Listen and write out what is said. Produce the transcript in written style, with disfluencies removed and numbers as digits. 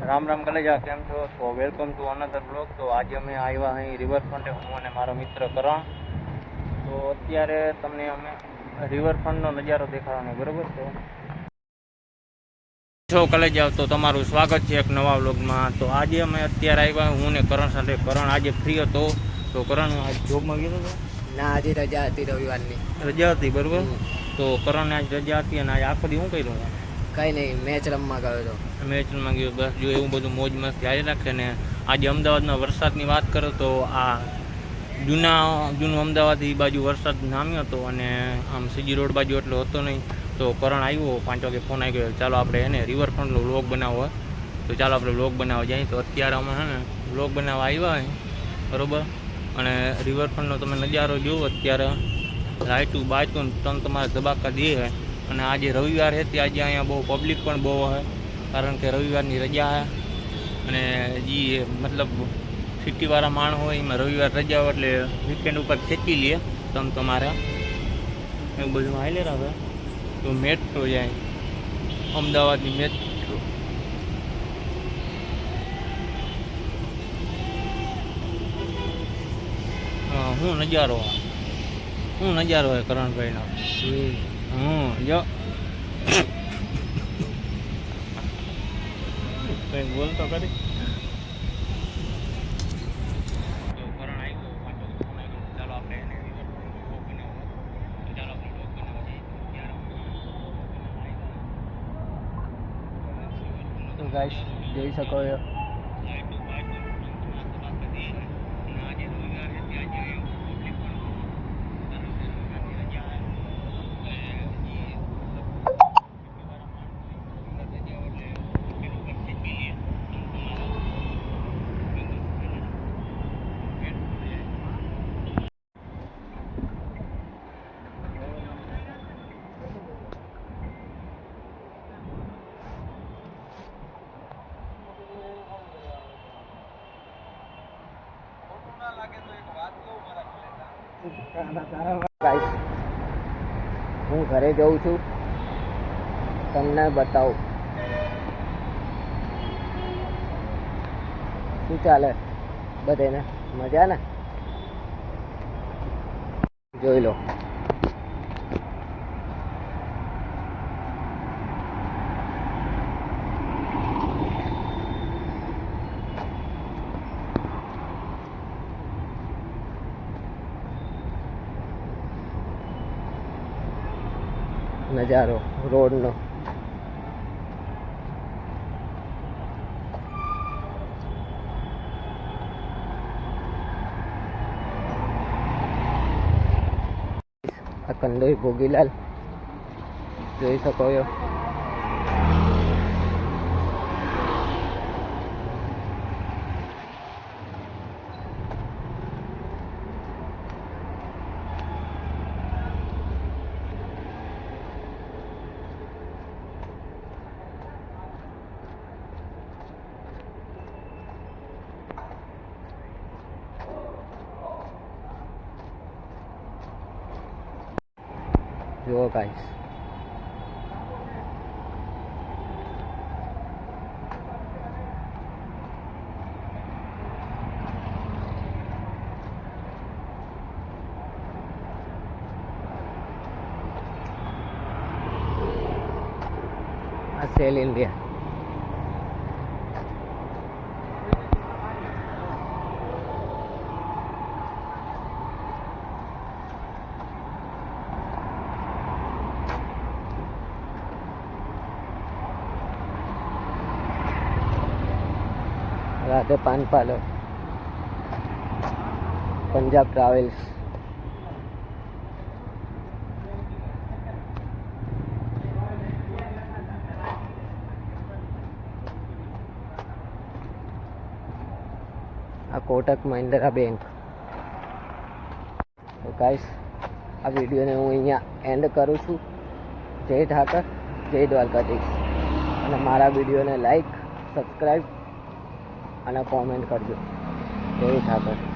રામ રામ કલેજા, કેમ છો? તો વેલકમ ટુ અનધર બ્લોગ. તો આજે અમે આવ્યા અહીં રિવરફ્રન્ટે, હું અને મારો મિત્ર કરણ. તો અત્યારે તમને અમે રિવરફ્રન્ટનો નજારો દેખાડવાનો, બરોબર? તો છો કલેજા, તો તમારું સ્વાગત છે એક નવા વ્લોગમાં. તો આજે અમે અત્યારે આવ્યા, હું ને કરણ સાથે. કરણ આજે ફ્રી હતો, તો કરણ આજ જોબમાં ગયો હતો? ના, આજે રજા હતી, રવિવારની રજા હતી, બરોબર. તો કરણને આજ રજા હતી અને આજ આખો દી શું કર્યું? કઈ નહીં, મેચ રમવા ગયો હતો. મેચમાં ગયો, બસ જો એવું બધું મોજ મસ્તી હારી રાખે ને. આજે અમદાવાદમાં વરસાદની વાત કરો તો આ જૂનું અમદાવાદ એ બાજુ વરસાદ નામ્યો હતો અને આમ સીજી રોડ બાજુ એટલો હતો નહીં. તો કરણ આવ્યો 5 વાગે, ફોન આવી ગયો, ચાલો આપણે એને રિવરફ્રન્ટનો વ્લોગ બનાવવો હોય તો ચાલો આપણે વ્લોગ બનાવવા જઈએ. તો અત્યારે અમે છે ને વ્લોગ બનાવવા આવ્યા હોય, બરાબર. અને રિવરફ્રન્ટનો તમે નજારો જુઓ. અત્યારે લાઇટું બાઇટું તમે તમારે ધબાકા દે. અને આજે રવિવાર છે, આજે અહીંયા બહુ પબ્લિક પણ બહુ હોય, કારણ કે રવિવારની રજા છે. અને જે મતલબ સિટીવાળા માણ હોય એમાં રવિવાર રજા હોય એટલે વીકેન્ડ ઉપર ખેંચી લે તમે તમારે એવું બધું હાલે રાખે. તો મેટ્રો જાય, અમદાવાદની મેટ્રો. શું નજારો હોય કરણભાઈનો. જો કંઈ બોલતો કરી. તો ગાઈસ જોઈ શકો છો. ગાઈસ હું ઘરે જઉં છું, તમને બતાવું શું ચાલે. બધાને મજા ને? જોઈ લો. નજારો રોડનો. આ કંડોઈ ભોગીલાલ જોઈ શકો છો. જુઓ ગાઈસ, આ સેલ ઇન્ડિયા. રાધે પાન પાર્લર, પંજાબ ટ્રાવેલ્સ. આ કોટક મહિન્દ્રા બેંક. તો ગાઈસ આ વિડીયોને હું અહીંયા એન્ડ કરું છું. જય ઠાકર, જય દ્વારકાધીશ. અને મારા વિડીયોને લાઈક, સબસ્ક્રાઈબ અને કોમેન્ટ કરજો. જય ઠાકર.